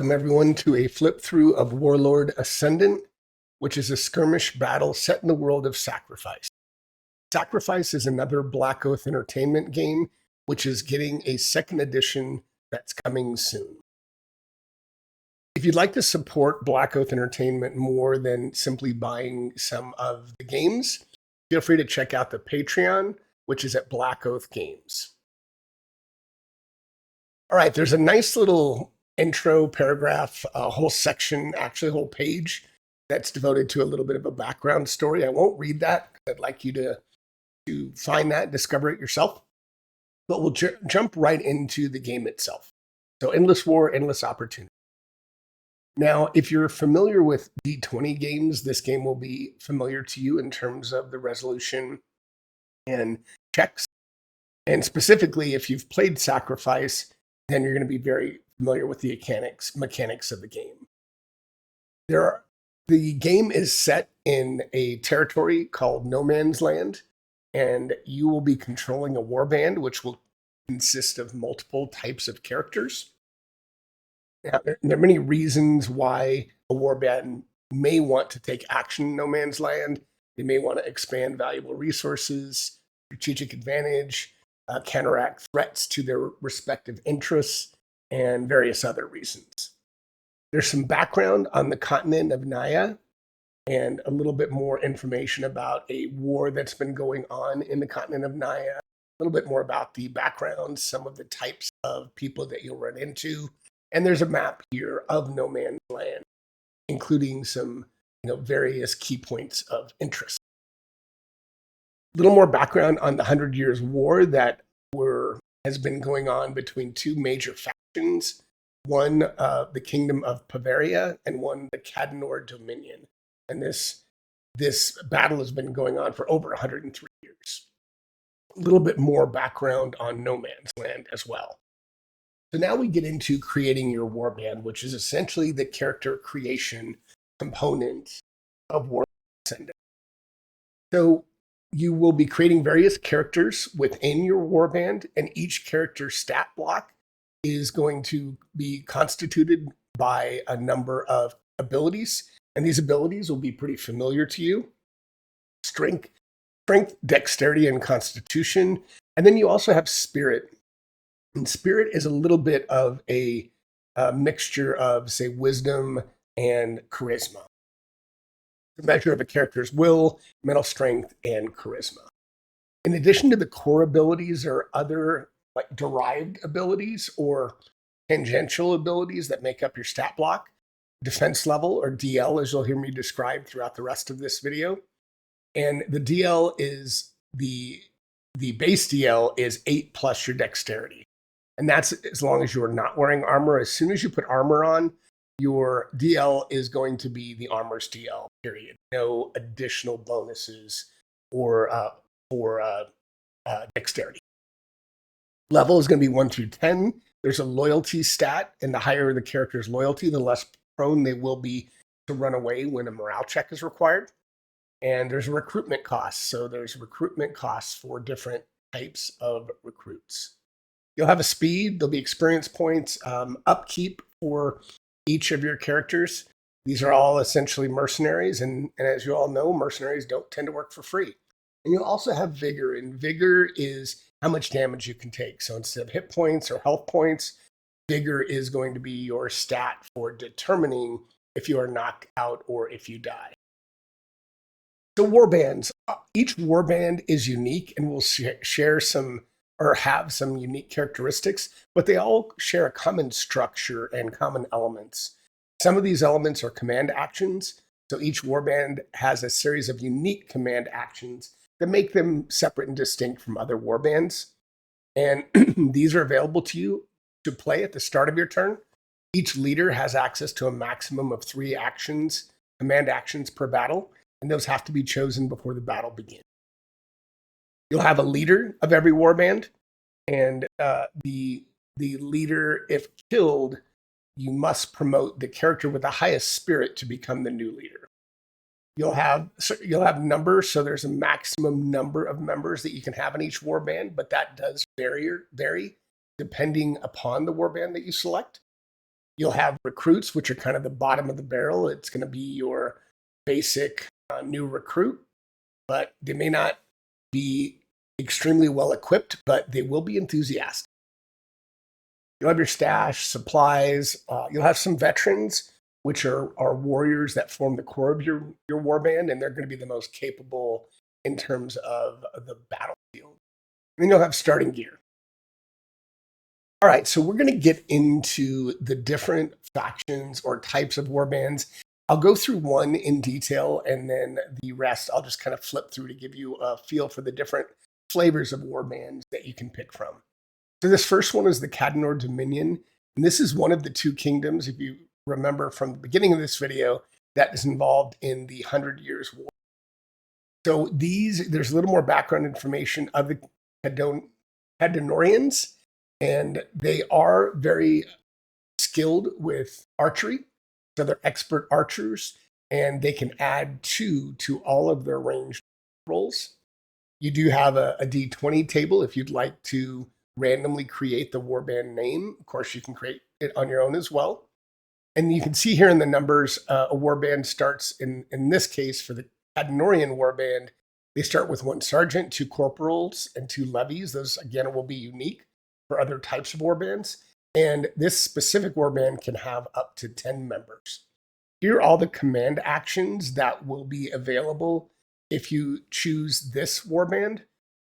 Welcome everyone to a flip through of Warlord Ascendant, which is a skirmish battle set in the world of Sacrifice. Sacrifice is another Blackoath entertainment game, which is getting a second edition that's coming soon. If you'd like to support Blackoath Entertainment more than simply buying some of the games, feel free to check out the Patreon, which is at Blackoath Games. All right, there's a nice little intro paragraph, a whole section, actually a whole page that's devoted to a little bit of a background story. I won't read that. I'd like you to find that, discover it yourself. But we'll jump right into the game itself. So Endless War, Endless Opportunity. Now, if you're familiar with D20 games, this game will be familiar to you in terms of the resolution and checks. And specifically, if you've played Sacrifice, then you're going to be very familiar with the mechanics of the game. The game is set in a territory called No Man's Land, and you will be controlling a warband, which will consist of multiple types of characters. Now, there are many reasons why a warband may want to take action in No Man's Land. They may want to expand valuable resources, strategic advantage, counteract threats to their respective interests, and various other reasons. There's some background on the continent of Naya and a little bit more information about a war that's been going on in the continent of Naya, a little bit more about the background, some of the types of people that you'll run into. And there's a map here of No Man's Land, including some various key points of interest. A little more background on the 100 Years' War that has been going on between two major factions, one the Kingdom of Bavaria and one the Cadaennorian Dominion. And this battle has been going on for over 103 years. A little bit more background on No Man's Land as well. So now we get into creating your warband, which is essentially the character creation component of Warlord Ascendant. So you will be creating various characters within your warband, and each character stat block is going to be constituted by a number of abilities, and these abilities will be pretty familiar to you. Strength, dexterity, and constitution. And then you also have spirit. And spirit is a little bit of a mixture of, say, wisdom and charisma. The measure of a character's will, mental strength, and charisma. In addition to the core abilities, there are other derived abilities or tangential abilities that make up your stat block. Defense level, or DL, as you'll hear me describe throughout the rest of this video. And the DL is the base DL is 8 plus your dexterity. And that's as long as you're not wearing armor. As soon as you put armor on, your DL is going to be the armor's DL, period. No additional bonuses or for dexterity. Level is going to be 1 through 10. There's a loyalty stat, and the higher the character's loyalty, the less prone they will be to run away when a morale check is required. And there's a recruitment cost. So there's recruitment costs for different types of recruits. You'll have a speed, there'll be experience points, upkeep for each of your characters. These are all essentially mercenaries, and as you all know, mercenaries don't tend to work for free. And you'll also have vigor, and vigor is how much damage you can take. So instead of hit points or health points, vigor is going to be your stat for determining if you are knocked out or if you die. So warbands, each warband is unique and will share some or have some unique characteristics, but they all share a common structure and common elements. Some of these elements are command actions, so each warband has a series of unique command actions that make them separate and distinct from other warbands. And these are available to you to play at the start of your turn. Each leader has access to a maximum of 3 actions, command actions per battle, and those have to be chosen before the battle begins. You'll have a leader of every warband, and the leader, if killed, you must promote the character with the highest spirit to become the new leader. You'll have numbers, so there's a maximum number of members that you can have in each warband, but that does vary depending upon the warband that you select. You'll have recruits, which are kind of the bottom of the barrel. It's going to be your basic new recruit, but they may not be extremely well equipped, but they will be enthusiastic. You'll have your stash, supplies. You'll have some veterans, which are warriors that form the core of your warband, and they're going to be the most capable in terms of the battlefield. And then you'll have starting gear. All right, so we're going to get into the different factions or types of warbands. I'll go through one in detail, and then the rest I'll just kind of flip through to give you a feel for the different flavors of warbands that you can pick from. So this first one is the Cadaennor Dominion, and this is one of the two kingdoms, if you remember from the beginning of this video, that is involved in the 100 Years' War. So there's a little more background information of the Cadaennorians, and they are very skilled with archery. So they're expert archers, and they can add 2 to all of their ranged rolls. You do have a D20 table if you'd like to randomly create the warband name. Of course, you can create it on your own as well. And you can see here in the numbers, a warband starts, in this case, for the Cadaennorian warband, they start with 1 sergeant, 2 corporals, and 2 levies. Those, again, will be unique for other types of warbands. And this specific warband can have up to 10 members. Here are all the command actions that will be available if you choose this warband.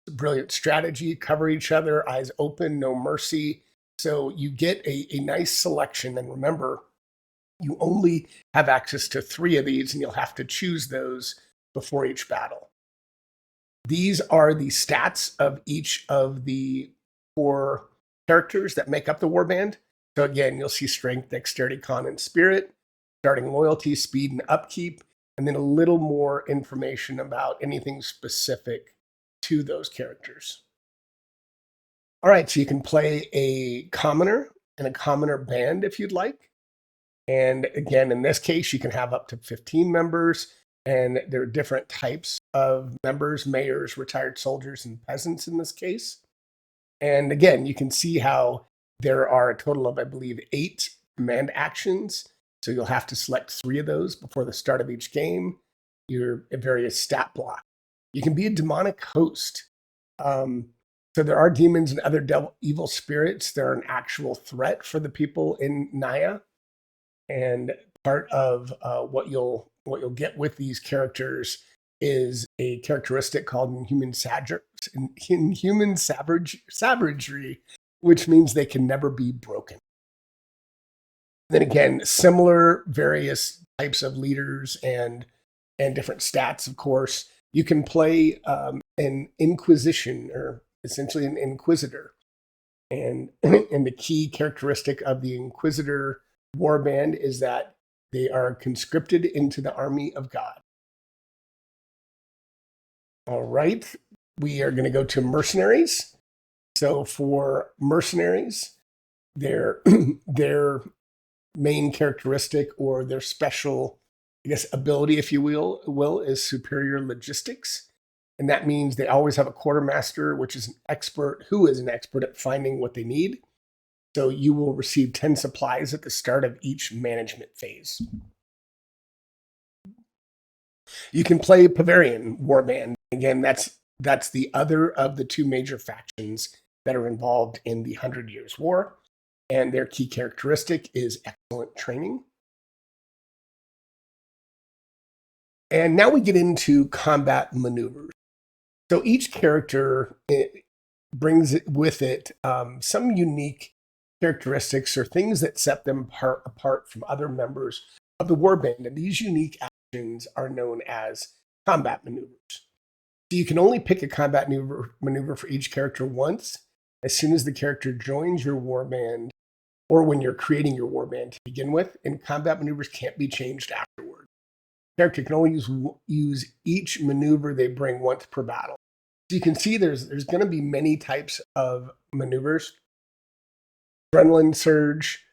Brilliant strategy, cover each other, eyes open, no mercy. So you get a nice selection. And remember, you only have access to 3 of these, and you'll have to choose those before each battle. These are the stats of each of the 4 characters that make up the warband. So again, you'll see strength, dexterity, con, and spirit, starting loyalty, speed, and upkeep, and then a little more information about anything specific to those characters. All right, so you can play a commoner and a commoner band if you'd like. And again, in this case, you can have up to 15 members, and there are different types of members, mayors, retired soldiers, and peasants in this case. And again, you can see how there are a total of, I believe, 8 command actions. So you'll have to select 3 of those before the start of each game. Your various stat block. You can be a demonic host. So there are demons and other evil spirits. They're an actual threat for the people in Naya. And part of what you'll get with these characters is a characteristic called inhuman savagery, which means they can never be broken. Then again, similar various types of leaders and different stats, of course. You can play an Inquisition, or essentially an Inquisitor. And the key characteristic of the Inquisitor warband is that they are conscripted into the army of God. All right, we are going to go to mercenaries. So for mercenaries, their main characteristic, or their special, I guess, ability, if you will, is superior logistics. And that means they always have a quartermaster, which is who is an expert at finding what they need. So you will receive 10 supplies at the start of each management phase. You can play Bavarian warband. Again, that's the other of the 2 major factions that are involved in the 100 Years' War. And their key characteristic is excellent training. And now we get into combat maneuvers. So each character brings with it some unique characteristics or things that set them apart from other members of the warband. And these unique actions are known as combat maneuvers. So you can only pick a combat maneuver for each character once, as soon as the character joins your warband, or when you're creating your warband to begin with, and combat maneuvers can't be changed afterward. The character can only use each maneuver they bring once per battle. So you can see there's going to be many types of maneuvers. Adrenaline surge.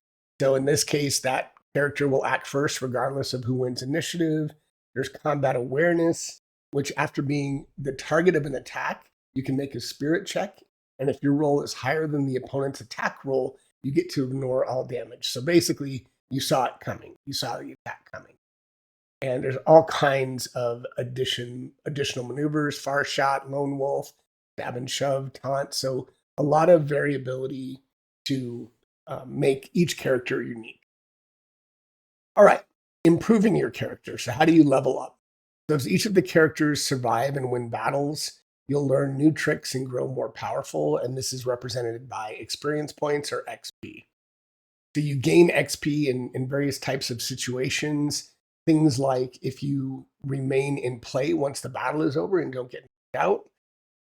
So in this case, that character will act first regardless of who wins initiative. There's combat awareness, which after being the target of an attack, you can make a spirit check. And if your roll is higher than the opponent's attack roll, you get to ignore all damage. So basically, you saw it coming. You saw the attack coming. And there's all kinds of additional maneuvers: far shot, lone wolf, stab and shove, taunt. So a lot of variability to make each character unique. All right, improving your character. So how do you level up? So as each of the characters survive and win battles, you'll learn new tricks and grow more powerful. And this is represented by experience points or XP. So you gain XP in various types of situations. Things like if you remain in play once the battle is over and don't get knocked out.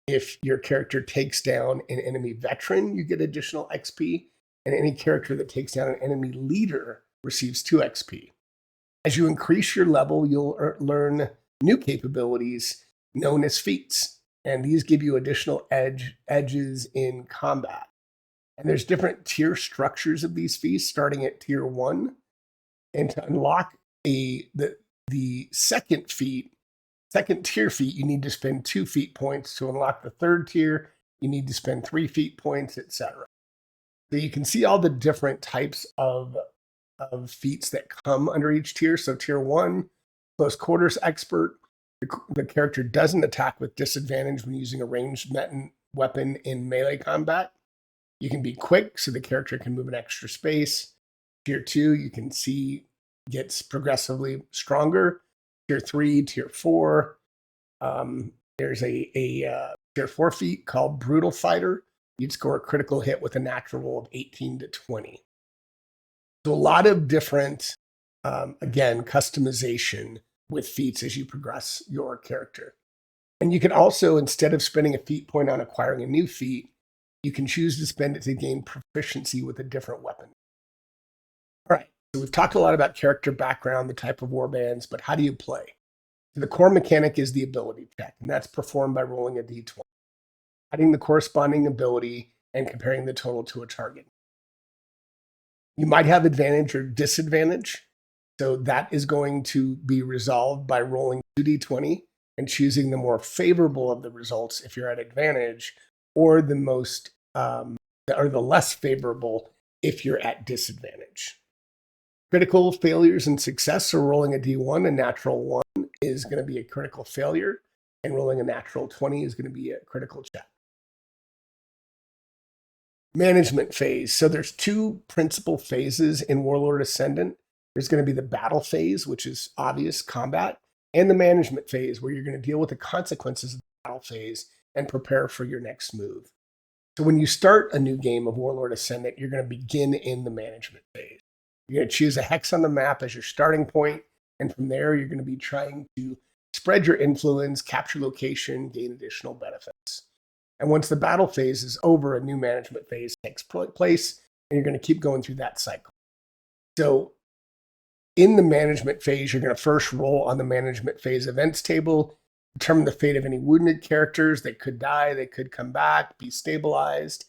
If your character takes down an enemy veteran, you get additional XP. And any character that takes down an enemy leader receives 2 XP. As you increase your level, you'll learn new capabilities known as feats. And these give you additional edges in combat. And there's different tier structures of these feats, starting at tier 1. And to unlock the second tier feat, you need to spend 2 feat points. To unlock the third tier, you need to spend 3 feat points, etc. So you can see all the different types of feats that come under each tier. So tier 1, close quarters expert. The character doesn't attack with disadvantage when using a ranged weapon in melee combat. You can be quick, so the character can move an extra space. Tier 2, you can see, gets progressively stronger. Tier 3, Tier 4. There's a Tier 4 feat called Brutal Fighter. You'd score a critical hit with a natural roll of 18 to 20. So a lot of different, again, customization with feats as you progress your character. And you can also, instead of spending a feat point on acquiring a new feat, you can choose to spend it to gain proficiency with a different weapon. All right, so we've talked a lot about character background, the type of warbands, but how do you play? So the core mechanic is the ability check, and that's performed by rolling a d20, adding the corresponding ability, and comparing the total to a target. You might have advantage or disadvantage, so that is going to be resolved by rolling 2d20 and choosing the more favorable of the results if you're at advantage, or the most or the less favorable if you're at disadvantage. Critical failures and success. So rolling a d1, a natural 1 is going to be a critical failure, and rolling a natural 20 is going to be a critical check. Management phase. So there's 2 principal phases in Warlord Ascendant. There's going to be the battle phase, which is obvious combat, and the management phase, where you're going to deal with the consequences of the battle phase and prepare for your next move. So when you start a new game of Warlord Ascendant, you're going to begin in the management phase. You're going to choose a hex on the map as your starting point, and from there, you're going to be trying to spread your influence, capture location, gain additional benefits. And once the battle phase is over, a new management phase takes place, and you're going to keep going through that cycle. So in the management phase, you're going to first roll on the management phase events table, determine the fate of any wounded characters. They could die, they could come back, be stabilized.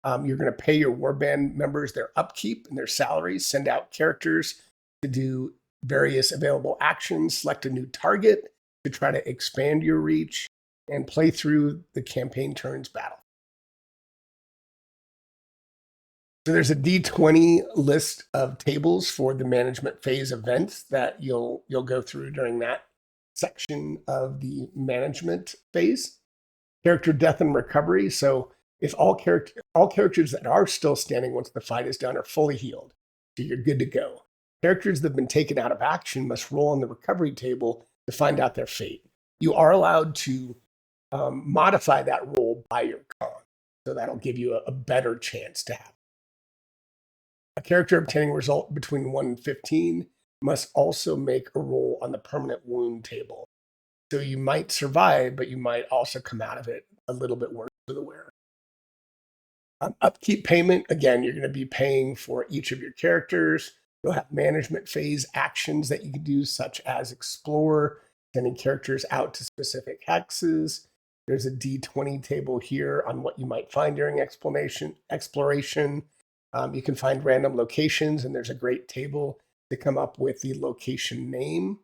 You're going to pay your warband members their upkeep and their salaries, send out characters to do various available actions, select a new target to try to expand your reach, and play through the campaign turns battle. So there's a D20 list of tables for the management phase events that you'll go through during that section of the management phase. Character death and recovery. So if all characters that are still standing once the fight is done are fully healed, so you're good to go. Characters that have been taken out of action must roll on the recovery table to find out their fate. You are allowed to modify that roll by your con, so that'll give you a better chance to have. A character obtaining a result between 1 and 15 must also make a roll on the permanent wound table. So you might survive, but you might also come out of it a little bit worse for the wearer. Upkeep payment, again, you're going to be paying for each of your characters. You'll have management phase actions that you can do, such as explore, sending characters out to specific hexes. There's a D20 table here on what you might find during exploration. You can find random locations, and there's a great table to come up with the location name.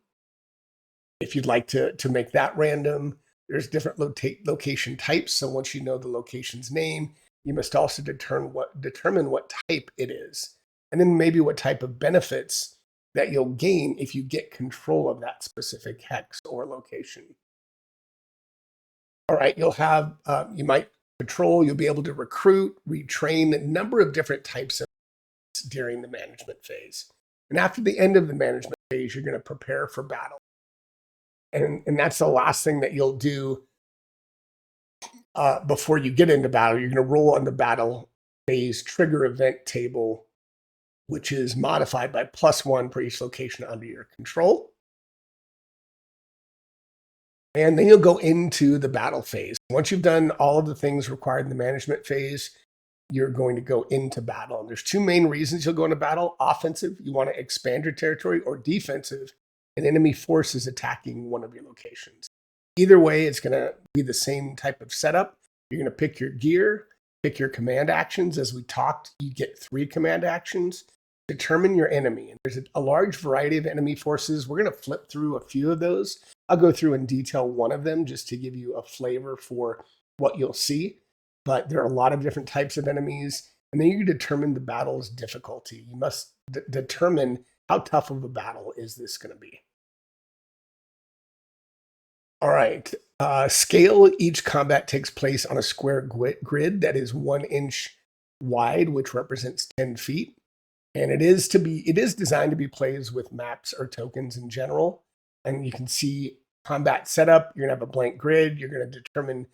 If you'd like to make that random, there's different location types. So once you know the location's name, You must also determine what type it is, and then maybe what type of benefits that you'll gain if you get control of that specific hex or location. All right, you might patrol, you'll be able to recruit, retrain a number of different types of during the management phase. And after the end of the management phase, you're going to prepare for battle. And that's the last thing that you'll do before you get into battle. You're going to roll on the battle phase trigger event table, which is modified by +1 for each location under your control. And then you'll go into the battle phase. Once you've done all of the things required in the management phase, you're going to go into battle. And there's two main reasons you'll go into battle. Offensive, you want to expand your territory, or defensive, an enemy force is attacking one of your locations. Either way, it's going to be the same type of setup. You're going to pick your gear, pick your command actions. As we talked, you get 3 command actions. Determine your enemy. And there's a large variety of enemy forces. We're going to flip through a few of those. I'll go through and detail one of them just to give you a flavor for what you'll see. But there are a lot of different types of enemies. And then you determine the battle's difficulty. You must determine how tough of a battle is this going to be. All right. Scale, each combat takes place on a square grid that is 1 inch wide, which represents 10 feet. And it is designed to be played with maps or tokens in general. And you can see combat setup. You're going to have a blank grid. You're going to determine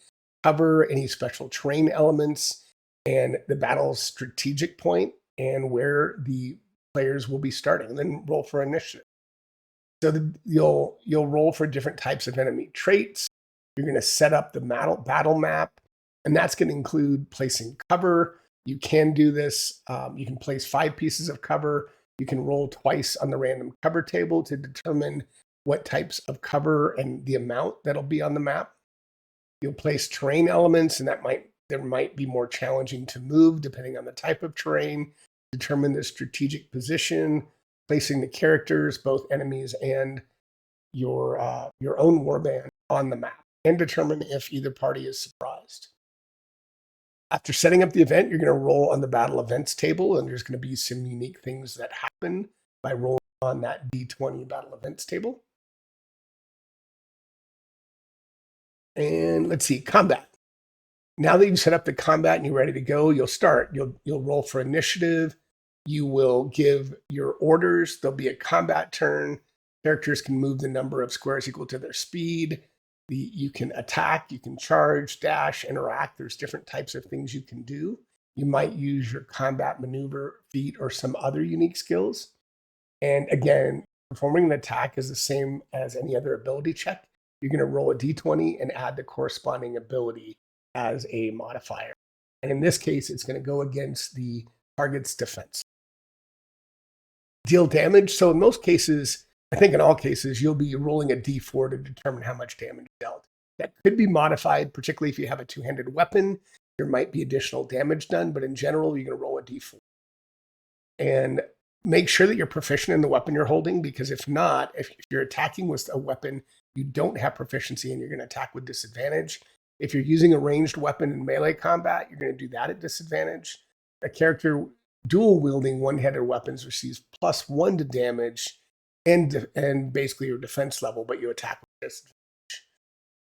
cover, any special terrain elements, and the battle's strategic point and where the players will be starting. And then roll for initiative. So you'll roll for different types of enemy traits. You're going to set up the battle map, and that's going to include placing cover. You can do this. You can place 5 pieces of cover. You can roll twice on the random cover table to determine what types of cover and the amount that'll be on the map. You'll place terrain elements, and there might be more challenging to move depending on the type of terrain. Determine the strategic position, placing the characters, both enemies and your own warband, on the map, and determine if either party is surprised. After setting up the event, you're going to roll on the battle events table, and there's going to be some unique things that happen by rolling on that D20 battle events table. And let's see, combat. Now that you've set up the combat and you're ready to go, you'll start. You'll roll for initiative. You will give your orders. There'll be a combat turn. Characters can move the number of squares equal to their speed. You can attack, you can charge, dash, interact. There's different types of things you can do. You might use your combat maneuver, feat, or some other unique skills. And again, performing an attack is the same as any other ability check. You're going to roll a d20 and add the corresponding ability as a modifier. And in this case, it's going to go against the target's defense. Deal damage. So in most cases, I think in all cases, you'll be rolling a d4 to determine how much damage dealt. That could be modified, particularly if you have a 2-handed weapon. There might be additional damage done, but in general, you're going to roll a d4. And make sure that you're proficient in the weapon you're holding, because if not, if you're attacking with a weapon you don't have proficiency in, you're going to attack with disadvantage. If you're using a ranged weapon in melee combat, you're going to do that at disadvantage. A character dual wielding one-handed weapons receives +1 to damage and basically your defense level, but you attack with disadvantage.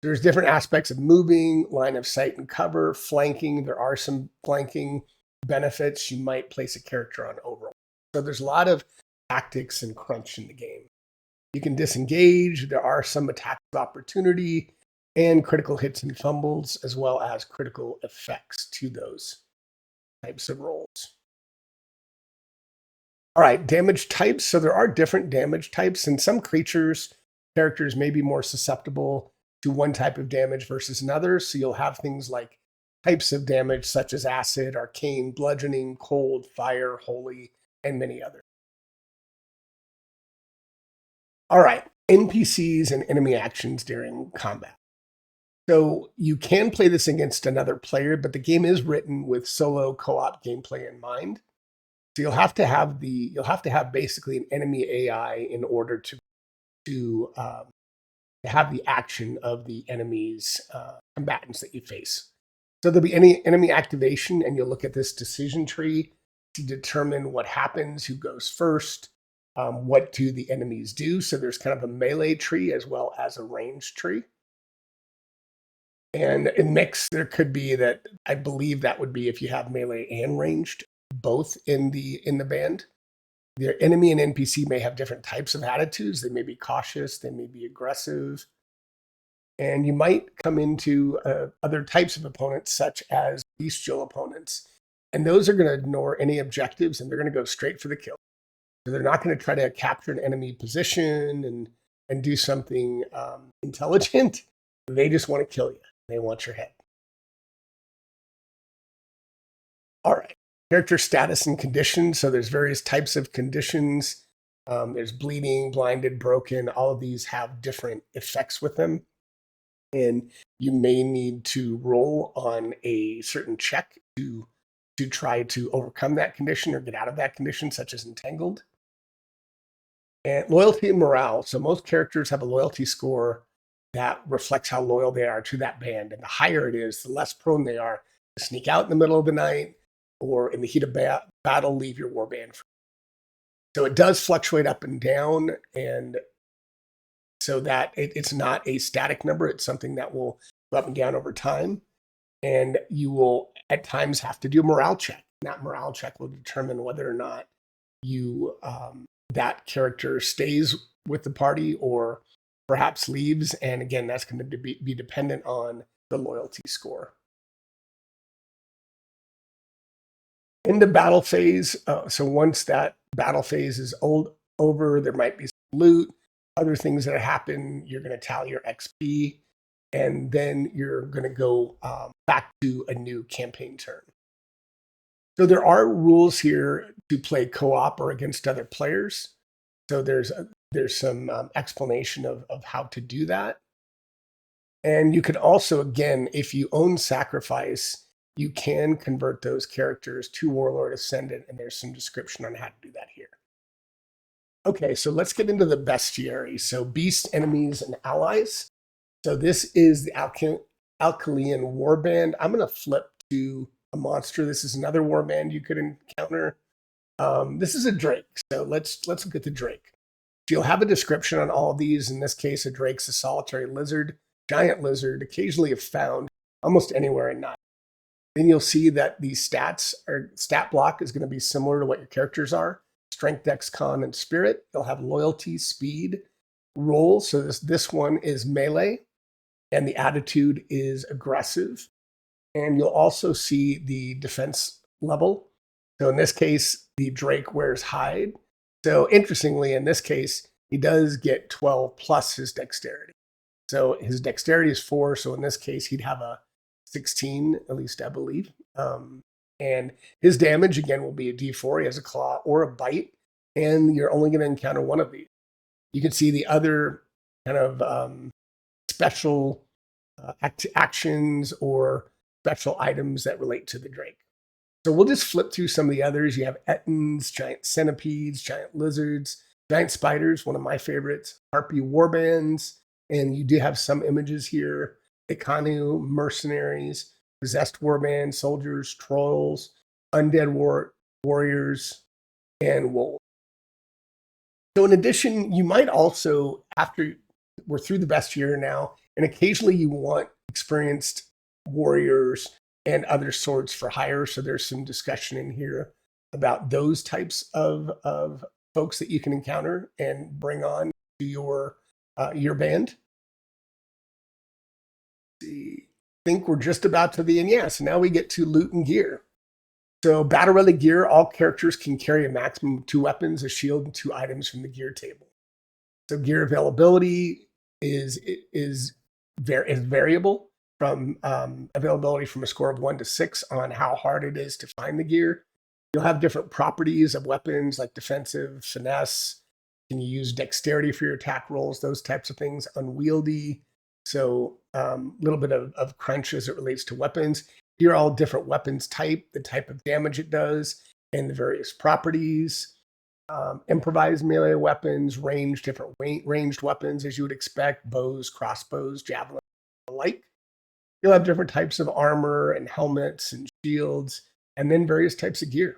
There's different aspects of moving, line of sight and cover, flanking. There are some flanking benefits. You might place a character on overall. So there's a lot of tactics and crunch in the game. You can disengage. There are some attacks of opportunity and critical hits and fumbles, as well as critical effects to those types of rolls. All right, damage types. So there are different damage types, and some characters may be more susceptible to one type of damage versus another. So you'll have things like types of damage such as acid, arcane, bludgeoning, cold, fire, holy, and many others. All right, NPCs and enemy actions during combat. So you can play this against another player, but the game is written with solo co-op gameplay in mind. So you'll have to have basically an enemy AI in order to have the action of the enemy's combatants that you face. So there'll be any enemy activation, and you'll look at this decision tree to determine what happens, who goes first, what do the enemies do. So there's kind of a melee tree as well as a range tree. And in mix, there could be that. I believe that would be if you have melee and ranged both in the band. The enemy and NPC may have different types of attitudes. They may be cautious, they may be aggressive, and you might come into other types of opponents, such as bestial opponents, and those are going to ignore any objectives and they're going to go straight for the kill. So they're not going to try to capture an enemy position and do something intelligent. They just want to kill you. They want your head. All right. Character status and conditions. So there's various types of conditions. There's bleeding, blinded, broken. All of these have different effects with them. And you may need to roll on a certain check to try to overcome that condition or get out of that condition, such as entangled. And loyalty and morale. So most characters have a loyalty score that reflects how loyal they are to that band. And the higher it is, the less prone they are to sneak out in the middle of the night or in the heat of battle, leave your warband free. So it does fluctuate up and down, and so that it's not a static number. It's something that will go up and down over time. And you will at times have to do a morale check. That morale check will determine whether or not you that character stays with the party or perhaps leaves. And again, that's going to be dependent on the loyalty score. In the battle phase, so once that battle phase is over, there might be some loot, other things that happen. You're going to tally your XP, and then you're going to go back to a new campaign turn. So there are rules here to play co-op or against other players. So there's some explanation of how to do that. And you could also, again, if you own Sacrifice, you can convert those characters to Warlord Ascendant, and there's some description on how to do that here. Okay, so let's get into the bestiary. So beasts, enemies, and allies. So this is the Alkalian Warband. I'm going to flip to a monster. This is another warband you could encounter. This is a drake. So let's look at the drake. So you'll have a description on all of these. In this case, a drake's a solitary lizard, giant lizard, occasionally found almost anywhere at night. Then you'll see that the stat block is going to be similar to what your characters are. Strength, Dex, Con, and Spirit. They'll have loyalty, speed, roll. So this one is melee, and the attitude is aggressive. And you'll also see the defense level. So in this case, the Drake wears hide. So interestingly, in this case, he does get 12 plus his dexterity. So his dexterity is 4. So in this case, he'd have a 16, at least I believe. And his damage, again, will be a D4. He has a claw or a bite, and you're only going to encounter one of these. You can see the other kind of special actions or special items that relate to the Drake. So we'll just flip through some of the others. You have Ettins, giant centipedes, giant lizards, giant spiders, one of my favorites, harpy warbands, and you do have some images here. Ikanu, mercenaries, possessed warband, soldiers, trolls, undead warriors, and wolves. So in addition, you might also, after we're through the bestiary now, and occasionally you want experienced warriors and other swords for hire. So there's some discussion in here about those types of folks that you can encounter and bring on to your band. See, I think we're just about to the end. Yeah, so now we get to loot and gear. So battle ready gear, all characters can carry a maximum of 2 weapons, a shield, and 2 items from the gear table. So gear availability is variable from availability from a score of 1 to 6 on how hard it is to find the gear. You'll have different properties of weapons like defensive, finesse. Can you use dexterity for your attack rolls? Those types of things. Unwieldy. So a little bit of crunch as it relates to weapons. Here are all different weapons type, the type of damage it does, and the various properties. Improvised melee weapons, different ranged weapons as you would expect, bows, crossbows, javelins, the like. You'll have different types of armor and helmets and shields, and then various types of gear.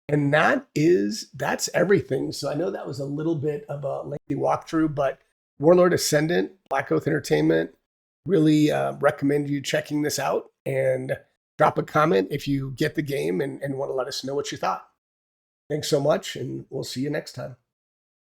And that's everything. So I know that was a little bit of a lengthy walkthrough, but Warlord Ascendant, Blackoath Entertainment, really recommend you checking this out, and drop a comment if you get the game and want to let us know what you thought. Thanks so much, and we'll see you next time.